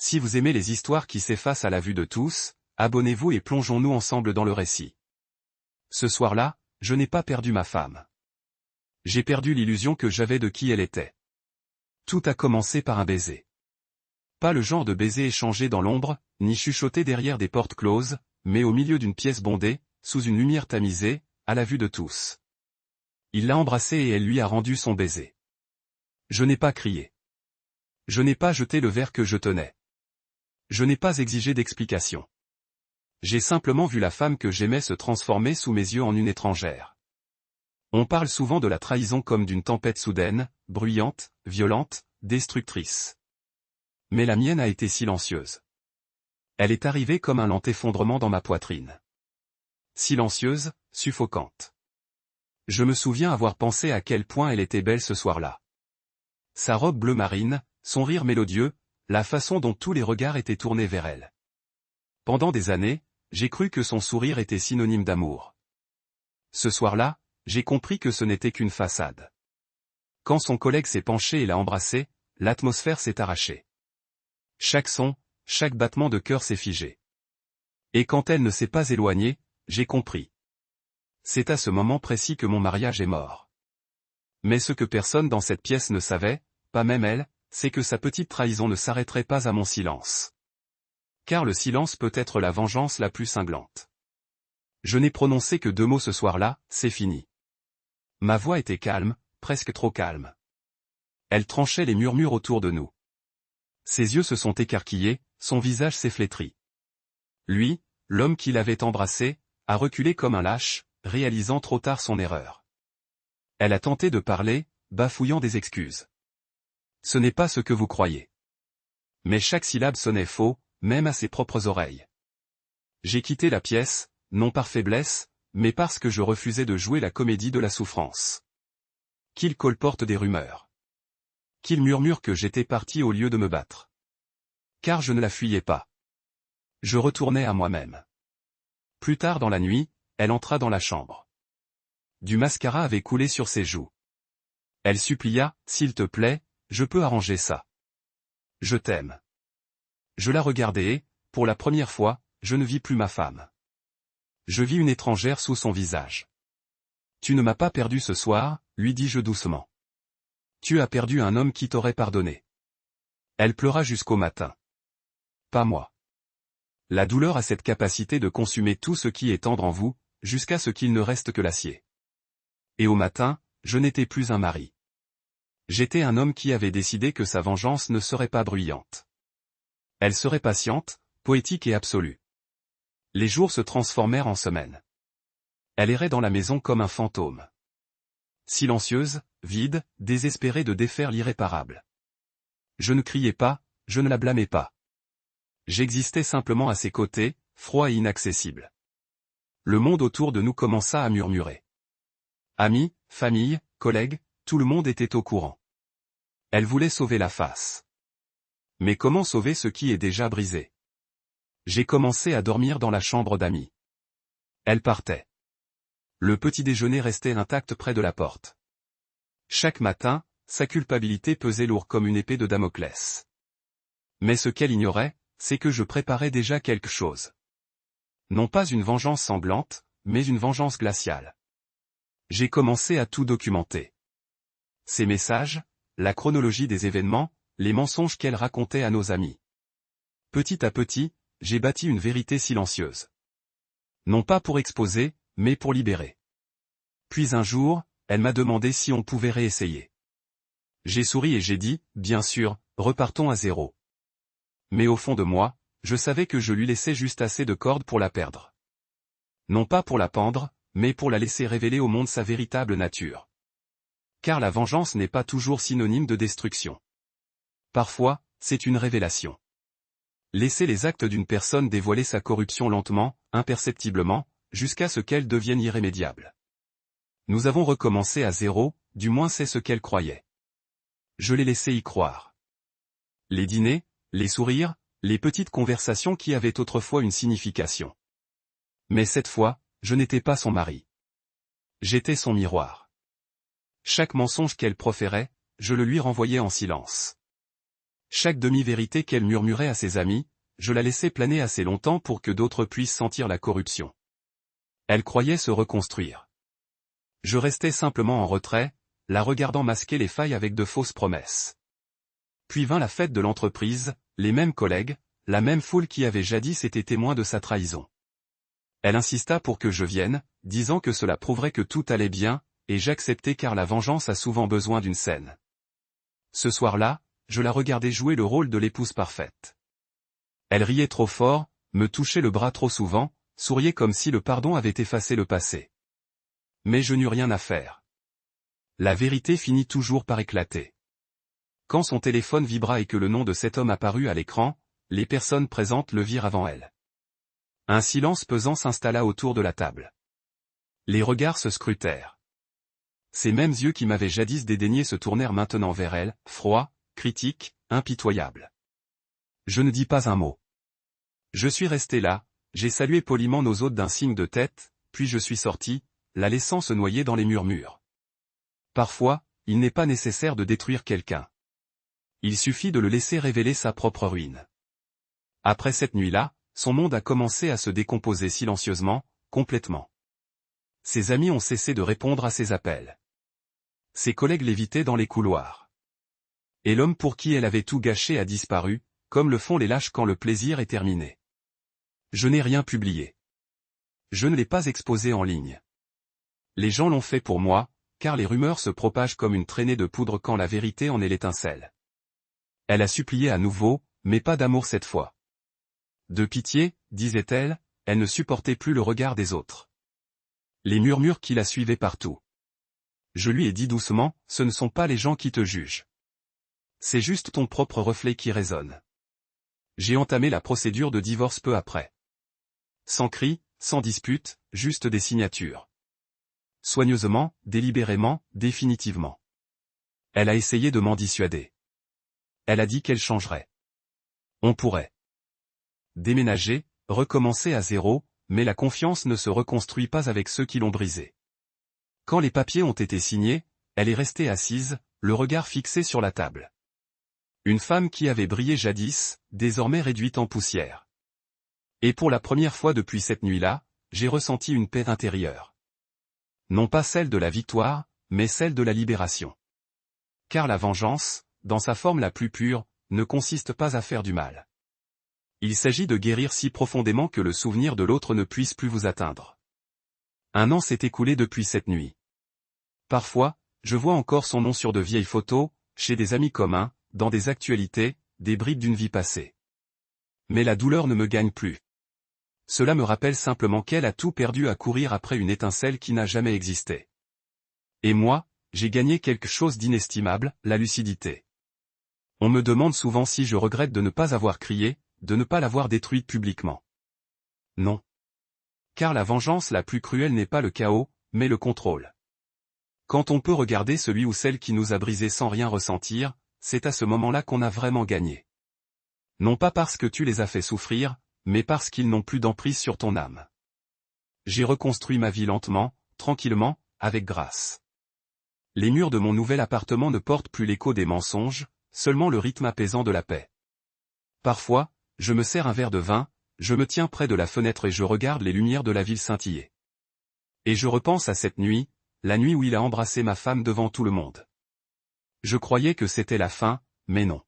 Si vous aimez les histoires qui s'effacent à la vue de tous, abonnez-vous et plongeons-nous ensemble dans le récit. Ce soir-là, je n'ai pas perdu ma femme. J'ai perdu l'illusion que j'avais de qui elle était. Tout a commencé par un baiser. Pas le genre de baiser échangé dans l'ombre, ni chuchoté derrière des portes closes, mais au milieu d'une pièce bondée, sous une lumière tamisée, à la vue de tous. Il l'a embrassée et elle lui a rendu son baiser. Je n'ai pas crié. Je n'ai pas jeté le verre que je tenais. Je n'ai pas exigé d'explication. J'ai simplement vu la femme que j'aimais se transformer sous mes yeux en une étrangère. On parle souvent de la trahison comme d'une tempête soudaine, bruyante, violente, destructrice. Mais la mienne a été silencieuse. Elle est arrivée comme un lent effondrement dans ma poitrine. Silencieuse, suffocante. Je me souviens avoir pensé à quel point elle était belle ce soir-là. Sa robe bleu marine, son rire mélodieux, la façon dont tous les regards étaient tournés vers elle. Pendant des années, j'ai cru que son sourire était synonyme d'amour. Ce soir-là, j'ai compris que ce n'était qu'une façade. Quand son collègue s'est penché et l'a embrassée, l'atmosphère s'est arrachée. Chaque son, chaque battement de cœur s'est figé. Et quand elle ne s'est pas éloignée, j'ai compris. C'est à ce moment précis que mon mariage est mort. Mais ce que personne dans cette pièce ne savait, pas même elle, c'est que sa petite trahison ne s'arrêterait pas à mon silence. Car le silence peut être la vengeance la plus cinglante. Je n'ai prononcé que 2 mots ce soir-là, c'est fini. Ma voix était calme, presque trop calme. Elle tranchait les murmures autour de nous. Ses yeux se sont écarquillés, son visage s'est flétri. Lui, l'homme qui l'avait embrassé, a reculé comme un lâche, réalisant trop tard son erreur. Elle a tenté de parler, bafouillant des excuses. Ce n'est pas ce que vous croyez. Mais chaque syllabe sonnait faux, même à ses propres oreilles. J'ai quitté la pièce, non par faiblesse, mais parce que je refusais de jouer la comédie de la souffrance. Qu'il colporte des rumeurs. Qu'il murmure que j'étais parti au lieu de me battre. Car je ne la fuyais pas. Je retournais à moi-même. Plus tard dans la nuit, elle entra dans la chambre. Du mascara avait coulé sur ses joues. Elle supplia, s'il te plaît, je peux arranger ça. Je t'aime. Je la regardai et, pour la première fois, je ne vis plus ma femme. Je vis une étrangère sous son visage. Tu ne m'as pas perdu ce soir, lui dis-je doucement. Tu as perdu un homme qui t'aurait pardonné. Elle pleura jusqu'au matin. Pas moi. La douleur a cette capacité de consumer tout ce qui est tendre en vous, jusqu'à ce qu'il ne reste que l'acier. Et au matin, je n'étais plus un mari. J'étais un homme qui avait décidé que sa vengeance ne serait pas bruyante. Elle serait patiente, poétique et absolue. Les jours se transformèrent en semaines. Elle errait dans la maison comme un fantôme. Silencieuse, vide, désespérée de défaire l'irréparable. Je ne criais pas, je ne la blâmais pas. J'existais simplement à ses côtés, froid et inaccessible. Le monde autour de nous commença à murmurer. Amis, famille, collègues, tout le monde était au courant. Elle voulait sauver la face. Mais comment sauver ce qui est déjà brisé? J'ai commencé à dormir dans la chambre d'amis. Elle partait. Le petit déjeuner restait intact près de la porte. Chaque matin, sa culpabilité pesait lourd comme une épée de Damoclès. Mais ce qu'elle ignorait, c'est que je préparais déjà quelque chose. Non pas une vengeance sanglante, mais une vengeance glaciale. J'ai commencé à tout documenter. Ses messages, la chronologie des événements, les mensonges qu'elle racontait à nos amis. Petit à petit, j'ai bâti une vérité silencieuse. Non pas pour exposer, mais pour libérer. Puis un jour, elle m'a demandé si on pouvait réessayer. J'ai souri et j'ai dit, bien sûr, repartons à zéro. Mais au fond de moi, je savais que je lui laissais juste assez de cordes pour la perdre. Non pas pour la pendre, mais pour la laisser révéler au monde sa véritable nature. Car la vengeance n'est pas toujours synonyme de destruction. Parfois, c'est une révélation. Laisser les actes d'une personne dévoiler sa corruption lentement, imperceptiblement, jusqu'à ce qu'elle devienne irrémédiable. Nous avons recommencé à zéro, du moins c'est ce qu'elle croyait. Je l'ai laissé y croire. Les dîners, les sourires, les petites conversations qui avaient autrefois une signification. Mais cette fois, je n'étais pas son mari. J'étais son miroir. Chaque mensonge qu'elle proférait, je le lui renvoyais en silence. Chaque demi-vérité qu'elle murmurait à ses amis, je la laissais planer assez longtemps pour que d'autres puissent sentir la corruption. Elle croyait se reconstruire. Je restais simplement en retrait, la regardant masquer les failles avec de fausses promesses. Puis vint la fête de l'entreprise, les mêmes collègues, la même foule qui avait jadis été témoin de sa trahison. Elle insista pour que je vienne, disant que cela prouverait que tout allait bien, et j'acceptai car la vengeance a souvent besoin d'une scène. Ce soir-là, je la regardais jouer le rôle de l'épouse parfaite. Elle riait trop fort, me touchait le bras trop souvent, souriait comme si le pardon avait effacé le passé. Mais je n'eus rien à faire. La vérité finit toujours par éclater. Quand son téléphone vibra et que le nom de cet homme apparut à l'écran, les personnes présentes le virent avant elle. Un silence pesant s'installa autour de la table. Les regards se scrutèrent. Ces mêmes yeux qui m'avaient jadis dédaigné se tournèrent maintenant vers elle, froids, critiques, impitoyables. Je ne dis pas un mot. Je suis resté là, j'ai salué poliment nos hôtes d'un signe de tête, puis je suis sorti, la laissant se noyer dans les murmures. Parfois, il n'est pas nécessaire de détruire quelqu'un. Il suffit de le laisser révéler sa propre ruine. Après cette nuit-là, son monde a commencé à se décomposer silencieusement, complètement. Ses amis ont cessé de répondre à ses appels. Ses collègues l'évitaient dans les couloirs. Et l'homme pour qui elle avait tout gâché a disparu, comme le font les lâches quand le plaisir est terminé. Je n'ai rien publié. Je ne l'ai pas exposé en ligne. Les gens l'ont fait pour moi, car les rumeurs se propagent comme une traînée de poudre quand la vérité en est l'étincelle. Elle a supplié à nouveau, mais pas d'amour cette fois. De pitié, disait-elle, elle ne supportait plus le regard des autres. Les murmures qui la suivaient partout. Je lui ai dit doucement, ce ne sont pas les gens qui te jugent. C'est juste ton propre reflet qui résonne. J'ai entamé la procédure de divorce peu après. Sans cri, sans dispute, juste des signatures. Soigneusement, délibérément, définitivement. Elle a essayé de m'en dissuader. Elle a dit qu'elle changerait. On pourrait déménager, recommencer à zéro, mais la confiance ne se reconstruit pas avec ceux qui l'ont brisée. Quand les papiers ont été signés, elle est restée assise, le regard fixé sur la table. Une femme qui avait brillé jadis, désormais réduite en poussière. Et pour la première fois depuis cette nuit-là, j'ai ressenti une paix intérieure. Non pas celle de la victoire, mais celle de la libération. Car la vengeance, dans sa forme la plus pure, ne consiste pas à faire du mal. Il s'agit de guérir si profondément que le souvenir de l'autre ne puisse plus vous atteindre. Un an s'est écoulé depuis cette nuit. Parfois, je vois encore son nom sur de vieilles photos, chez des amis communs, dans des actualités, des bribes d'une vie passée. Mais la douleur ne me gagne plus. Cela me rappelle simplement qu'elle a tout perdu à courir après une étincelle qui n'a jamais existé. Et moi, j'ai gagné quelque chose d'inestimable, la lucidité. On me demande souvent si je regrette de ne pas avoir crié, de ne pas l'avoir détruite publiquement. Non. Car la vengeance la plus cruelle n'est pas le chaos, mais le contrôle. Quand on peut regarder celui ou celle qui nous a brisés sans rien ressentir, c'est à ce moment-là qu'on a vraiment gagné. Non pas parce que tu les as fait souffrir, mais parce qu'ils n'ont plus d'emprise sur ton âme. J'ai reconstruit ma vie lentement, tranquillement, avec grâce. Les murs de mon nouvel appartement ne portent plus l'écho des mensonges, seulement le rythme apaisant de la paix. Parfois, je me sers un verre de vin, je me tiens près de la fenêtre et je regarde les lumières de la ville scintiller. Et je repense à cette nuit, la nuit où il a embrassé ma femme devant tout le monde. Je croyais que c'était la fin, mais non.